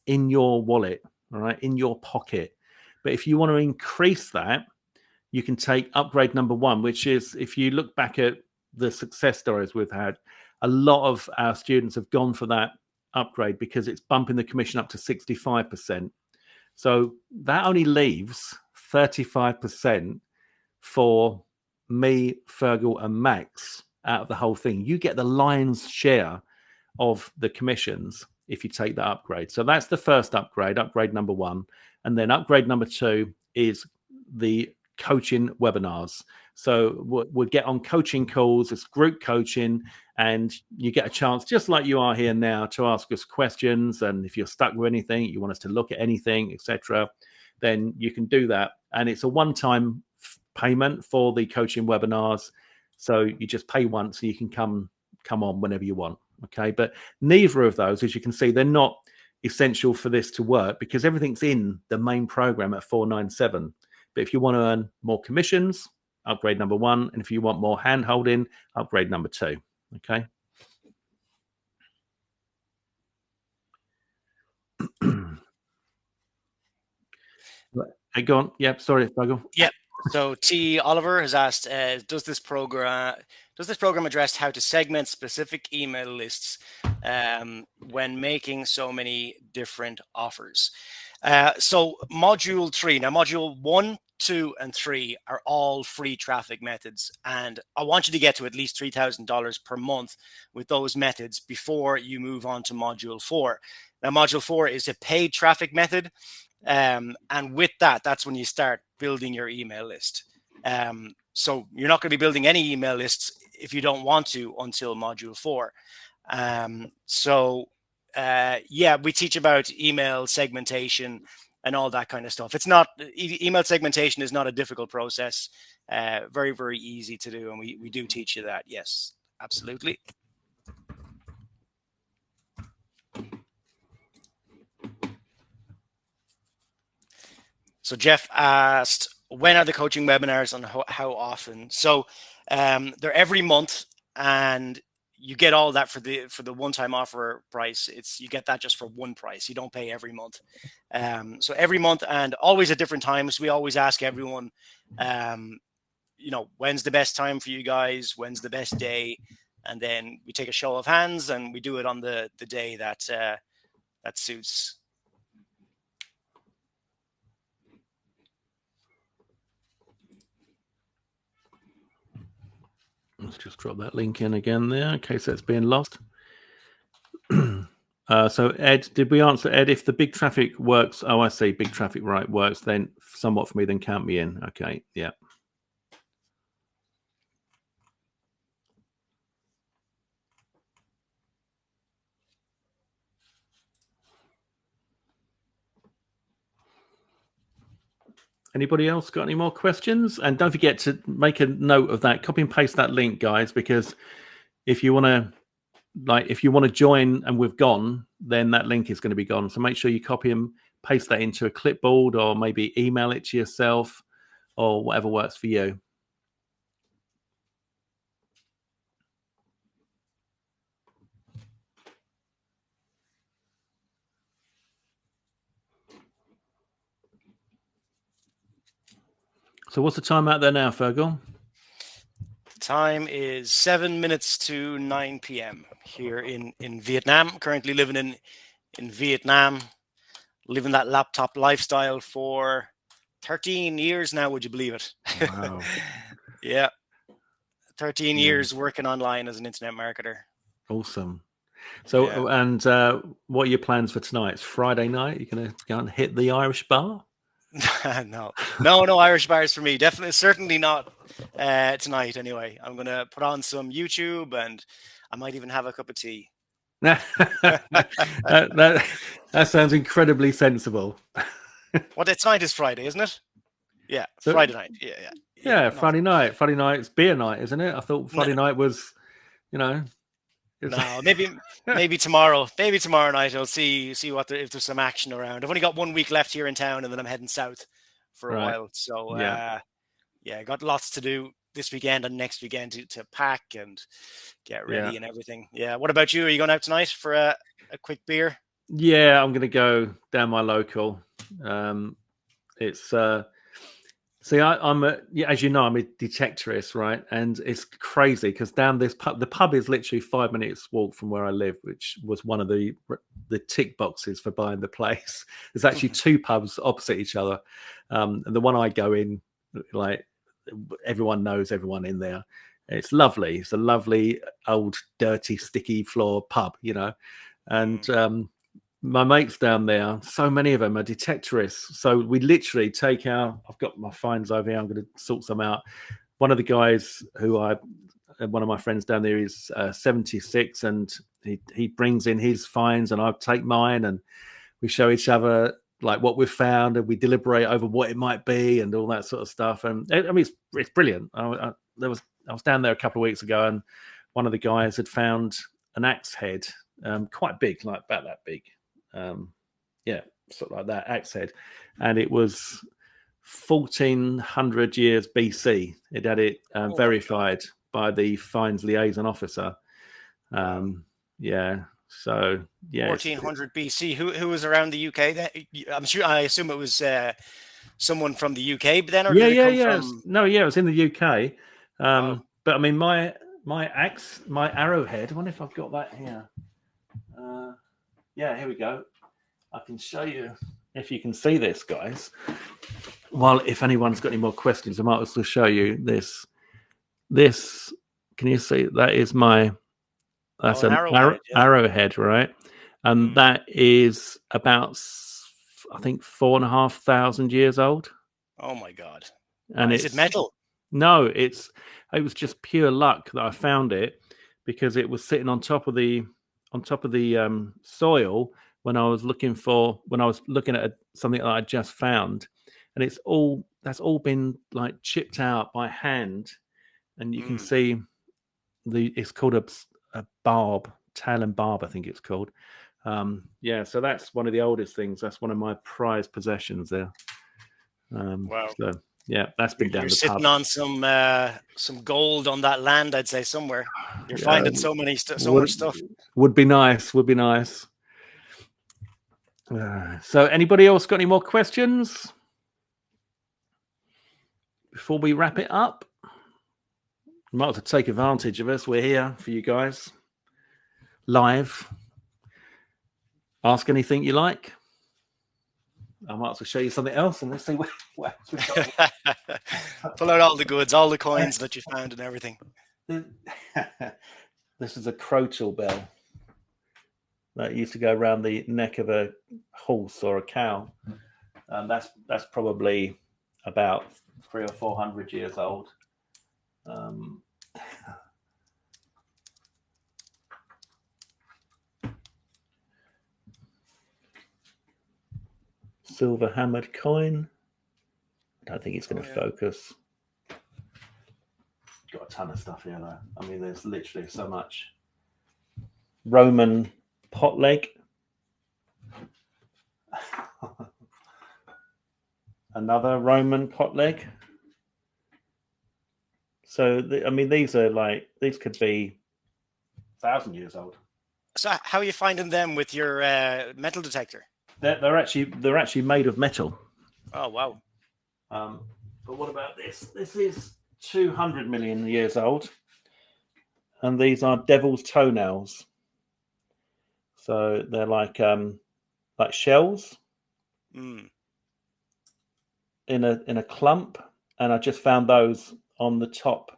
in your wallet, all right, in your pocket. But if you want to increase that, you can take upgrade number one, which is, if you look back at the success stories we've had, a lot of our students have gone for that upgrade because it's bumping the commission up to 65%. So that only leaves 35% for me, Fergal, and Max out of the whole thing. You get the lion's share of the commissions if you take that upgrade. So that's the first upgrade, upgrade number one. And then upgrade number two is the coaching webinars. So we'll get on coaching calls, it's group coaching, and you get a chance, just like you are here now, to ask us questions. And if you're stuck with anything, you want us to look at anything, etc., then you can do that. And it's a one-time payment for the coaching webinars. So you just pay once and you can come on whenever you want. Okay. But neither of those, as you can see, they're not essential for this to work because everything's in the main program at $497. But if you want to earn more commissions, upgrade number one. And if you want more hand holding, upgrade number two. Okay. Hey, go on. Yep. Sorry, Fergal. Yep. So T. Oliver has asked, does this program address how to segment specific email lists when making so many different offers? So module 3, now module 1, 2, and 3 are all free traffic methods. And I want you to get to at least $3,000 per month with those methods before you move on to module 4. Now, module 4 is a paid traffic method. And with that, that's when you start building your email list. So you're not going to be building any email lists if you don't want to until module 4. We teach about email segmentation and all that kind of stuff. It's not email segmentation is not a difficult process. Very, very easy to do, and we do teach you that. Yes, absolutely. So Jeff asked, when are the coaching webinars and how often? So they're every month, and you get all that for the one-time offer price. You get that just for one price. You don't pay every month. So every month, and always at different times. We always ask everyone, when's the best time for you guys? When's the best day? And then we take a show of hands, and we do it on the day that suits. Let's just drop that link in again there in case that's being lost. So Ed, did we answer Ed? If the big traffic works, I see, big traffic works, then somewhat for me, then count me in. Okay, yeah. Anybody else got any more questions? And don't forget to make a note of that. Copy and paste that link, guys, because if you want to join and we've gone, then that link is going to be gone. So make sure you copy and paste that into a clipboard, or maybe email it to yourself, or whatever works for you. So what's the time out there now, Fergal? Time is 7 minutes to 9 p.m. here in Vietnam. Currently living in Vietnam, living that laptop lifestyle for 13 years now. Would you believe it? Wow. Yeah. 13 years working online as an internet marketer. Awesome. So, and what are your plans for tonight? It's Friday night. You're going to go and hit the Irish bar? No Irish bars for me. Definitely, certainly not tonight. Anyway, I'm gonna put on some YouTube, and I might even have a cup of tea. that sounds incredibly sensible. Well, tonight is Friday, isn't it? Yeah, so, Friday night. Yeah, Friday night. Friday night's beer night, isn't it? I thought Friday night was, No, maybe tomorrow. Maybe tomorrow night I'll see if there's some action around. I've only got 1 week left here in town, and then I'm heading south for a while. So I got lots to do this weekend and next weekend to pack and get ready and everything. Yeah. What about you? Are you going out tonight for a quick beer? Yeah, I'm going to go down my local. It's see, I'm as you know, I'm a detectorist, right? And it's crazy because down this pub, the pub is literally 5 minutes walk from where I live, which was one of the tick boxes for buying the place. There's actually two pubs opposite each other, and the one I go in, like everyone knows everyone in there. It's lovely. It's a lovely old, dirty, sticky floor pub, and. My mates down there, so many of them are detectorists. So we literally take I've got my fines over here. I'm going to sort some out. One of the guys one of my friends down there is 76, and he brings in his fines, and I take mine, and we show each other like what we've found, and we deliberate over what it might be and all that sort of stuff. And I mean, it's brilliant. I was down there a couple of weeks ago, and one of the guys had found an axe head, quite big, like about that big. Sort of like that axe head, and it was 1400 years BC. It had it verified by the fines liaison officer. So 1400 BC. Who was around the UK? I assume it was someone from the UK. But then, or did it come from? No, it was in the UK. But I mean, my axe, my arrowhead. I wonder if I've got that here. Here we go. I can show you if you can see this, guys. Well, if anyone's got any more questions, I might also show you this. This, can you see? That is that's an arrowhead, right? And that is about, I think, 4,500 years old. Oh my God! And is it metal? No, it was just pure luck that I found it, because it was sitting on top of the soil when I was looking at something that I just found, and that's all been like chipped out by hand, and you can see it's called a barb, tail and barb, I think it's called. So that's one of the oldest things. That's one of my prized possessions there. Wow. So yeah, that's been down You're the pub. sitting on some gold on that land, I'd say, somewhere. You're finding so much stuff. Would be nice. Would be nice. So, anybody else got any more questions before we wrap it up? You might have to take advantage of us. We're here for you guys, live. Ask anything you like. I might as well show you something else, and let's see what else we've got. Pull out all the goods, all the coins that you found, and everything. This is a crotal bell that used to go around the neck of a horse or a cow. That's probably about 300 or 400 years old. Silver hammered coin. I don't think it's going to focus. Got a ton of stuff here, though. I mean, there's literally so much. Roman pot leg. Another Roman pot leg. So, these could be 1,000 years old. So how are you finding them with your metal detector? They're actually made of metal. Oh, wow. But what about this? This is 200 million years old, and these are devil's toenails. So they're like shells in a clump, and I just found those on the top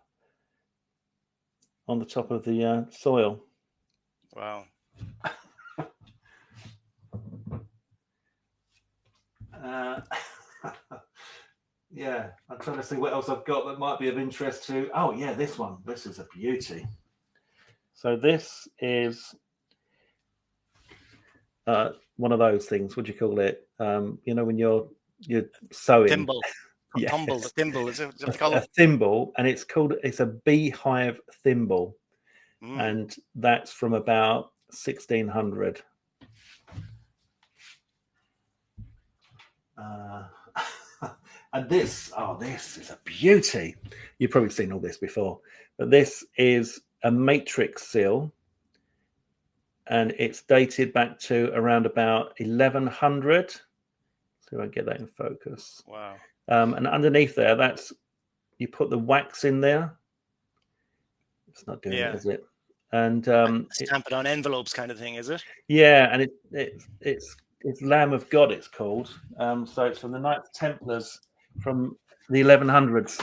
of the soil. Wow. Yeah, I'm trying to see what else I've got that might be of interest to. Oh yeah, this one. This is a beauty. So this is one of those things. What do you call it? When you're sewing. Thimble. Yeah. Tumble, the thimble, is it what they call it? A thimble, and it's a beehive thimble, and that's from about 1600. And this is a beauty. You've probably seen all this before, but this is a matrix seal, and it's dated back to around about 1100. So I get that in focus. Wow. And underneath there, you put the wax in there. It's not doing it, is it? And stamp it on envelopes, kind of thing, is it? Yeah, and it's Lamb of God, it's called. So it's from the Knights Templars from the 1100s.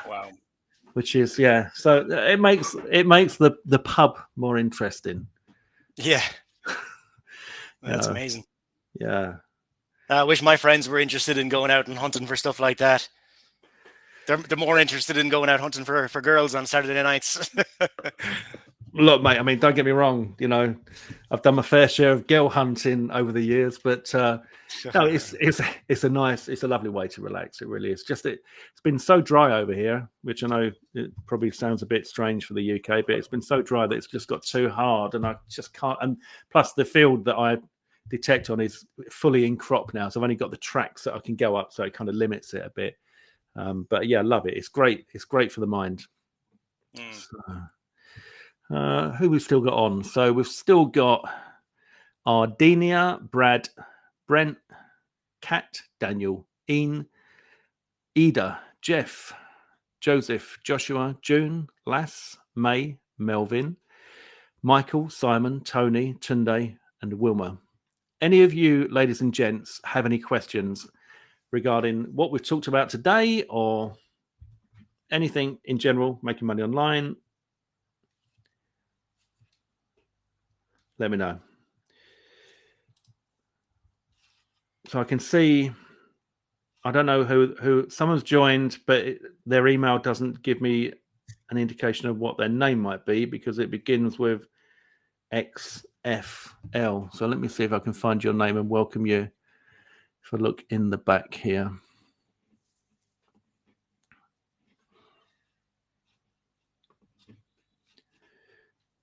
Wow. Which is so it makes the pub more interesting. Yeah. That's amazing. Yeah. I wish my friends were interested in going out and hunting for stuff like that. They're more interested in going out hunting for girls on Saturday nights. Look, mate, I mean, don't get me wrong. I've done my fair share of girl hunting over the years, but no, it's a lovely way to relax. It really is. Just it's been so dry over here, which I know it probably sounds a bit strange for the UK, but it's been so dry that it's just got too hard, and I just can't. And plus, the field that I detect on is fully in crop now, so I've only got the tracks that I can go up, so it kind of limits it a bit. But yeah, I love it. It's great. It's great for the mind. So, who we've still got on? So we've still got Ardenia, Brad, Brent, Kat, Daniel, Ian, Ida, Jeff, Joseph, Joshua, June, Lass, May, Melvin, Michael, Simon, Tony, Tunde, and Wilma. Any of you, ladies and gents, have any questions regarding what we've talked about today, or anything in general, making money online? Let me know. So I can see I don't know who someone's joined, but their email doesn't give me an indication of what their name might be because it begins with XFL. So let me see if I can find your name and welcome you. If I look in the back here.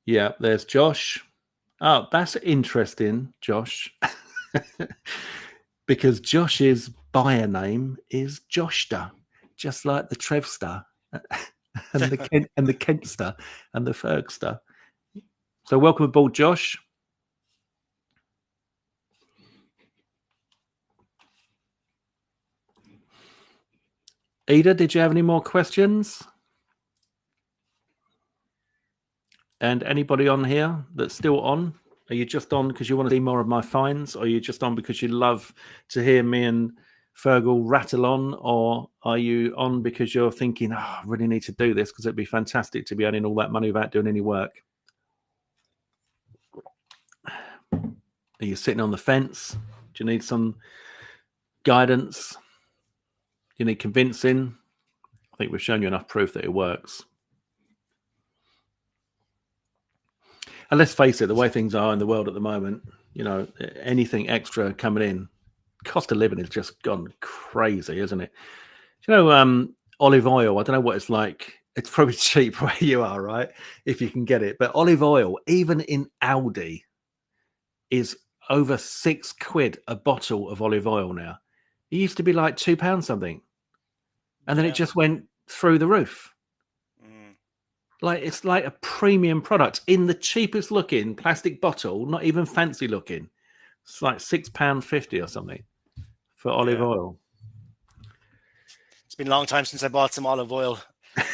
Yeah, there's Josh. Oh, that's interesting, Josh. Because Josh's buyer name is Joshster, just like the Trevster and the Kentster and the Fergster. So welcome aboard, Josh. Ida, did you have any more questions? And anybody on here that's still on? Are you just on because you want to see more of my finds? Or are you just on because you love to hear me and Fergal rattle on? Or are you on because you're thinking, I really need to do this because it'd be fantastic to be earning all that money without doing any work? Are you sitting on the fence? Do you need some guidance? Do you need convincing? I think we've shown you enough proof that it works. And let's face it, the way things are in the world at the moment, anything extra coming in, cost of living has just gone crazy, isn't it? Olive oil, I don't know what it's like. It's probably cheap where you are, right? If you can get it. But olive oil, even in Aldi, is over £6 a bottle of olive oil now. It used to be like £2 something. And then it just went through the roof. Like it's like a premium product in the cheapest looking plastic bottle, not even fancy looking. It's like £6.50 or something for olive oil. It's been a long time since I bought some olive oil.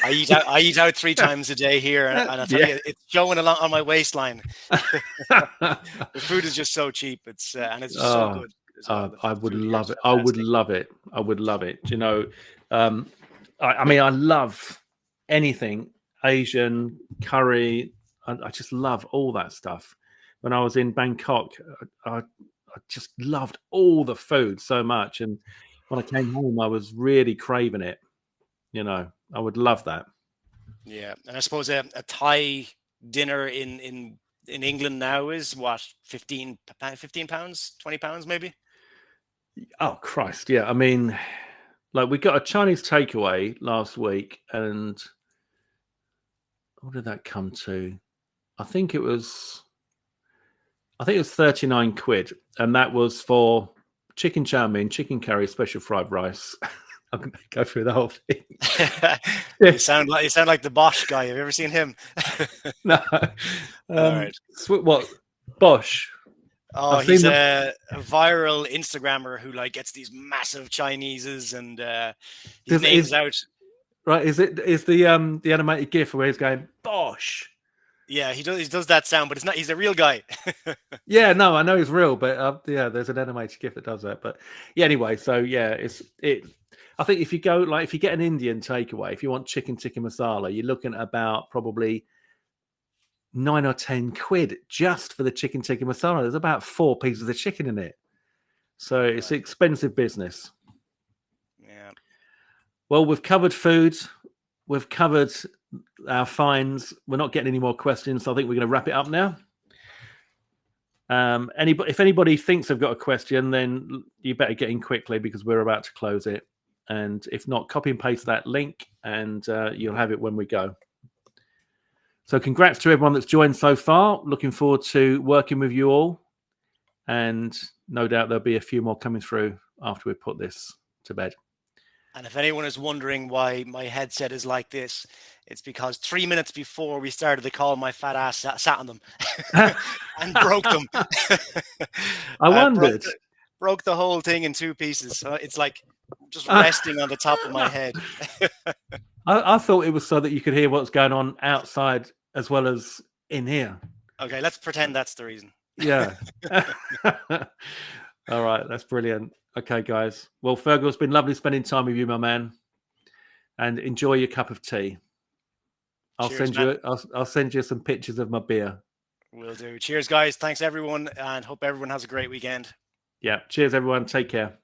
I eat out 3 times a day here, and I tell you, it's showing along on my waistline. The food is just so cheap. It's just so good. I would love it. I would love it. I would love it. I mean, I love anything Asian, curry. I just love all that stuff. When I was in Bangkok, I just loved all the food so much. And when I came home, I was really craving it. I would love that. Yeah. And I suppose a Thai dinner in England now is what, 15 pounds, 20 pounds maybe? Oh, Christ. Yeah. I mean, like we got a Chinese takeaway last week and what did that come to? I think it was 39 quid. And that was for chicken chow mein, chicken curry, special fried rice. I'm going to go through the whole thing. You sound like the Bosch guy. Have you ever seen him? No. All right. What? Bosch? Oh, he's a viral Instagrammer who gets these massive Chineses and his name's out. Right? Is the animated GIF where he's going Bosch? Yeah, he does that sound, but it's not. He's a real guy. Yeah, no, I know he's real, but there's an animated GIF that does that. But yeah, anyway, so yeah, I think if you get an Indian takeaway, if you want chicken tikka masala, you're looking at about probably 9 or 10 quid just for the chicken tikka masala. There's about 4 pieces of chicken in it, so it's expensive business. Yeah. Well, we've covered food, we've covered our finds. We're not getting any more questions, so I think we're going to wrap it up now. If anybody thinks they've got a question, then you better get in quickly because we're about to close it. And if not, copy and paste that link and you'll have it when we go. So congrats to everyone that's joined so far. Looking forward to working with you all. And no doubt there'll be a few more coming through after we put this to bed. And if anyone is wondering why my headset is like this, it's because 3 minutes before we started the call, my fat ass sat on them and broke them. I wondered. Broke the whole thing in 2 pieces. So it's like just resting on the top of my head. I thought it was so that you could hear what's going on outside as well as in here. Okay, let's pretend that's the reason. Yeah. All right, that's brilliant. Okay, guys. Well, Fergal, it's been lovely spending time with you, my man. And enjoy your cup of tea. I'll send you some pictures of my beer. Will do. Cheers, guys. Thanks, everyone, and hope everyone has a great weekend. Yeah. Cheers, everyone. Take care.